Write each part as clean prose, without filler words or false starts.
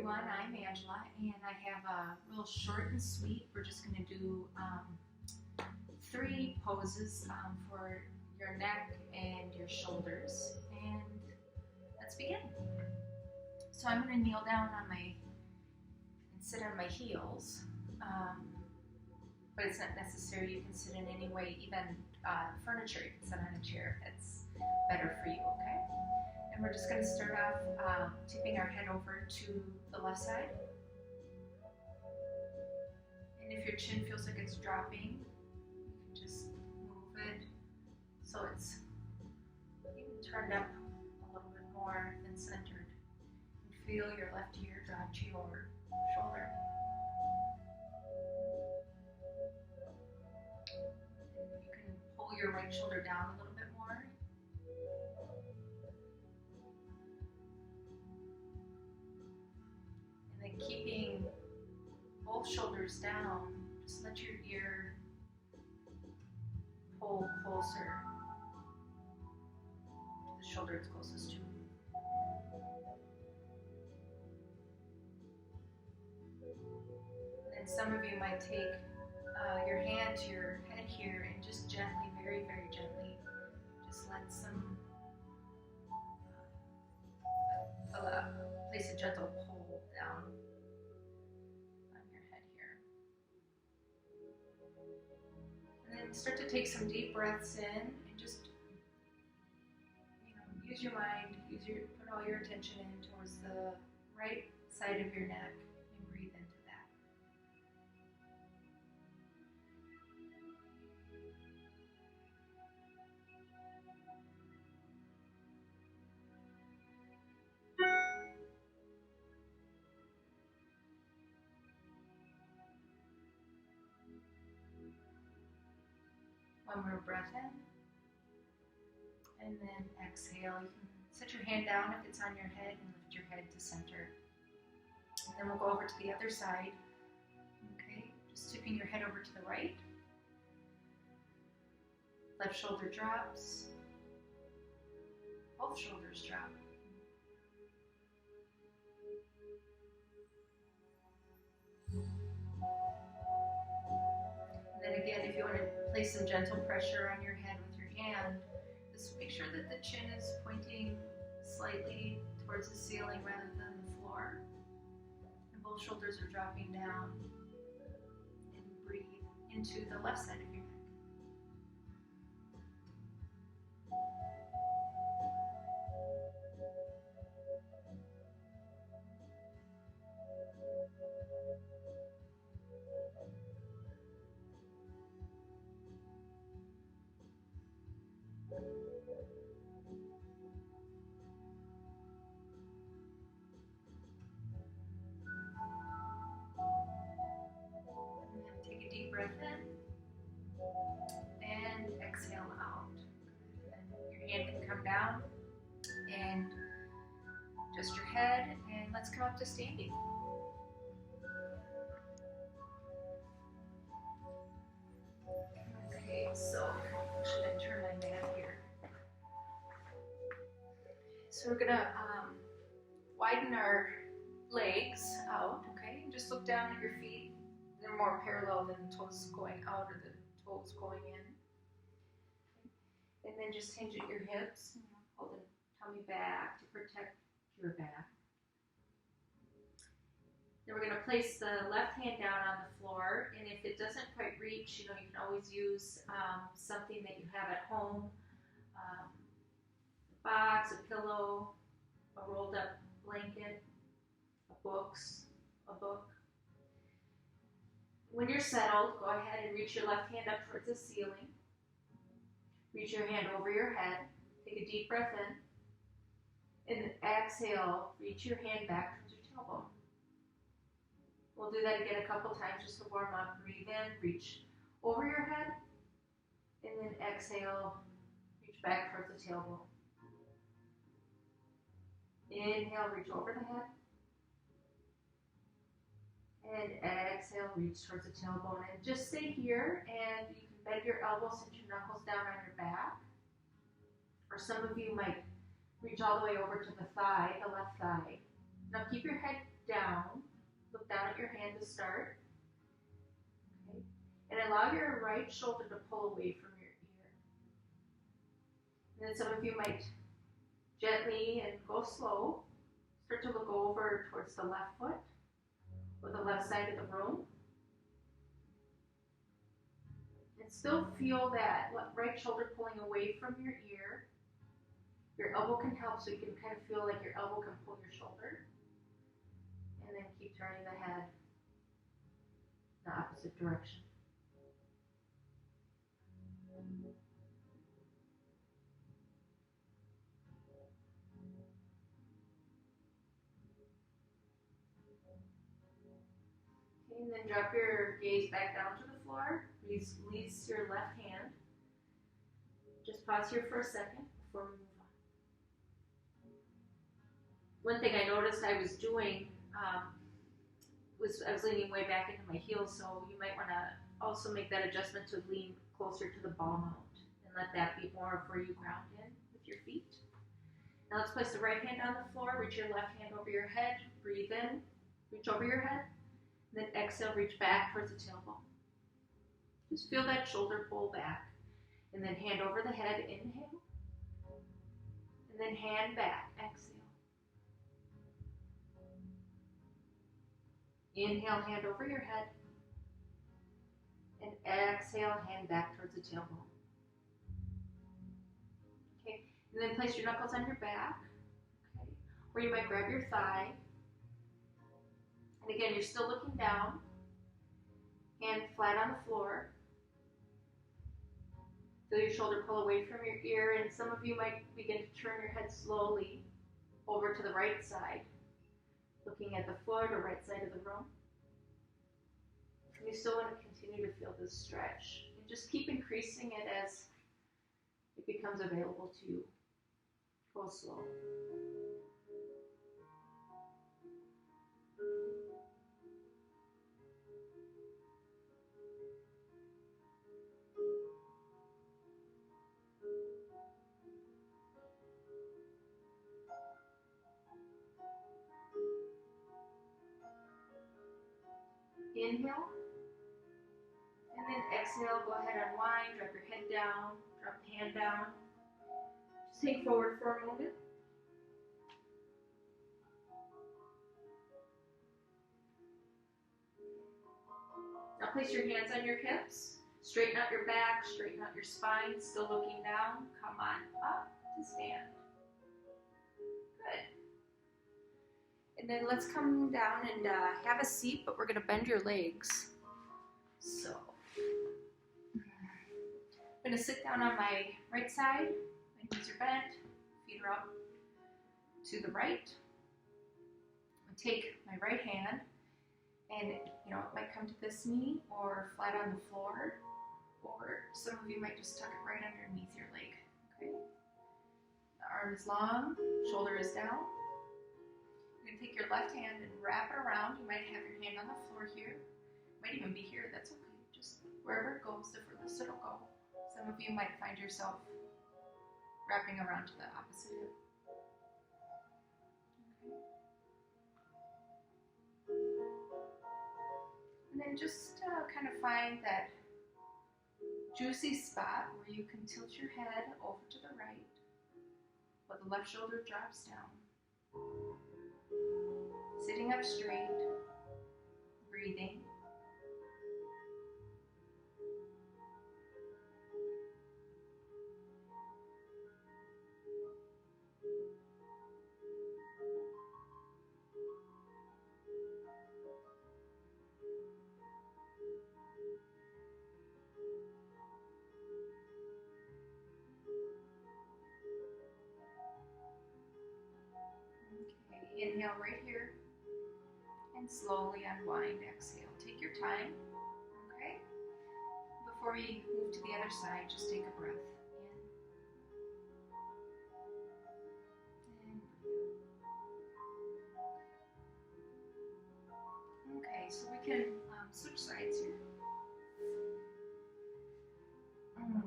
everyone, I'm Angela, and I have a real short and sweet. We're just going to do 3 poses for your neck and your shoulders, and let's begin. So I'm going to kneel down on and sit on my heels, but it's not necessary. You can sit in any way, even furniture. You can sit on a chair. It's better for you, okay? And we're just going to start off tipping our head over to the left side. And if your chin feels like it's dropping, you can just move it so it's even turned up a little bit more than centered. And feel your left ear drop to your shoulder. And you can pull your right shoulder down a little bit more. And keeping both shoulders down, just let your ear pull closer to the shoulder it's closest to. And some of you might take your hand to your head here and just gently, very, very gently, just let some, place a gentle pull down on your head here. And then start to take some deep breaths in and just, use your mind, put all your attention in towards the right side of your neck and breathe into that. One more breath in, and then exhale. You can set your hand down if it's on your head and lift your head to center. And then we'll go over to the other side. Okay, just tipping your head over to the right. Left shoulder drops. Both shoulders drop. And then again, if you want to place some gentle pressure on your head with your hand, just make sure that the chin is pointing slightly towards the ceiling rather than the floor. And both shoulders are dropping down. And breathe into the left side of your neck. Take a deep breath in and exhale out. And your hand can come down and just your head, and let's come up to standing. Okay, so should I turn my mat here? So we're gonna widen our legs out, okay? And just look down at your feet. They're more parallel than the toes going out or the toes going in. And then just hinge at your hips. Hold the tummy back to protect your back. Then we're going to place the left hand down on the floor, and if it doesn't quite reach, you can always use something that you have at home, a box, a pillow, a rolled up blanket, a book. When you're settled, go ahead and reach your left hand up towards the ceiling. Reach your hand over your head. Take a deep breath in, and then exhale, reach your hand back towards your tailbone. We'll do that again a couple times just to warm up. Breathe in, reach over your head, and then exhale, reach back towards the tailbone. Inhale, reach over the head. And exhale, reach towards the tailbone. And just stay here, and you can bend your elbows, sit your knuckles down on your back. Or some of you might reach all the way over to the thigh, the left thigh. Now keep your head down. Look down at your hand to start. Okay. And allow your right shoulder to pull away from your ear. And then some of you might gently and go slow. Start to look over towards the left foot or the left side of the room. And still feel that right shoulder pulling away from your ear. Your elbow can help, so you can kind of feel like your elbow can pull your shoulder. And then keep turning the head in the opposite direction. Okay, and then drop your gaze back down to the floor. Release your left hand. Just pause here for a second before we move on. One thing I noticed I was doing was I was leaning way back into my heels, so you might want to also make that adjustment to lean closer to the ball mount and let that be more of where you ground in with your feet. Now let's place the right hand on the floor, reach your left hand over your head, breathe in, reach over your head, and then exhale, reach back towards the tailbone. Just feel that shoulder pull back, and then hand over the head, inhale, and then hand back, exhale. Inhale, hand over your head, and exhale, hand back towards the tailbone. Okay, and then place your knuckles on your back, okay, or you might grab your thigh. And again, you're still looking down, hand flat on the floor. Feel your shoulder pull away from your ear, and some of you might begin to turn your head slowly over to the right side, looking at the floor, the right side of the room. And you still want to continue to feel this stretch. And just keep increasing it as it becomes available to you. Go slow. Inhale, and then exhale, go ahead, unwind, drop your head down, drop the hand down. Just take forward for a moment. Now place your hands on your hips, straighten out your back, straighten out your spine, still looking down, come on up to stand. Good. And then let's come down and have a seat, but we're going to bend your legs. So, I'm going to sit down on my right side. My knees are bent, feet are up to the right. I'll take my right hand, and it might come to this knee or flat on the floor, or some of you might just tuck it right underneath your leg. Okay. The arm is long, shoulder is down. You're going to take your left hand and wrap it around. You might have your hand on the floor here. It might even be here. That's okay. Just wherever it goes, the furthest it'll go. Some of you might find yourself wrapping around to the opposite hip. Okay. And then just kind of find that juicy spot where you can tilt your head over to the right, but the left shoulder drops down. Sitting up straight, breathing. Okay, inhale right here. And slowly unwind, exhale. Take your time, okay? Before we move to the other side, just take a breath in and breathe. Okay, so we can switch sides here.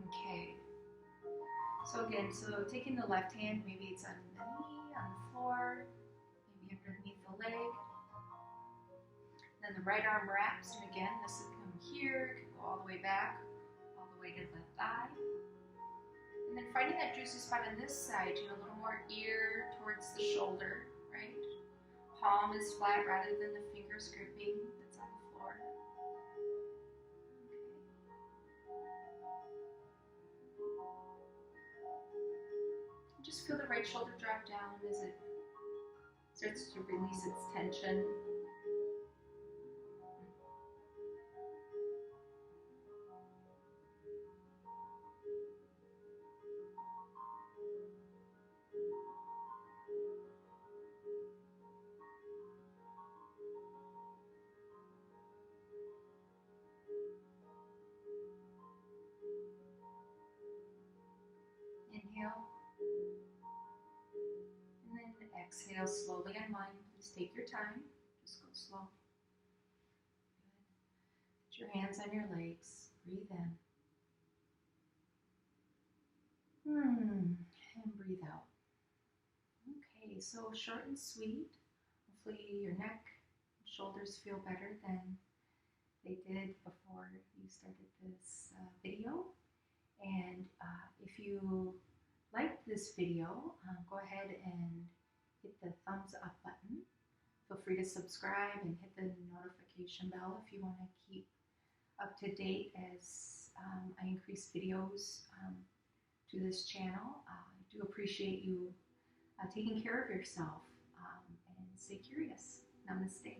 Okay. So again, taking the left hand, maybe it's on the knee, on the floor, maybe underneath the leg. Then the right arm wraps, and again, this will come here, it can go all the way back, all the way to the thigh. And then finding that juicy spot on this side, a little more ear towards the shoulder, right? Palm is flat rather than the fingers gripping that's on the floor. Okay. Just feel the right shoulder drop down as it starts to release its tension. Inhale. And then exhale, slowly unwind. Please take your time. Just go slow. Good. Put your hands on your legs. Breathe in. And breathe out. Okay, so short and sweet. Hopefully your neck, shoulders feel better than they did before you started this video. And if you liked this video, go ahead and hit the thumbs up button. Feel free to subscribe and hit the notification bell if you want to keep up to date as I increase videos to this channel. I do appreciate you taking care of yourself and stay curious. Namaste.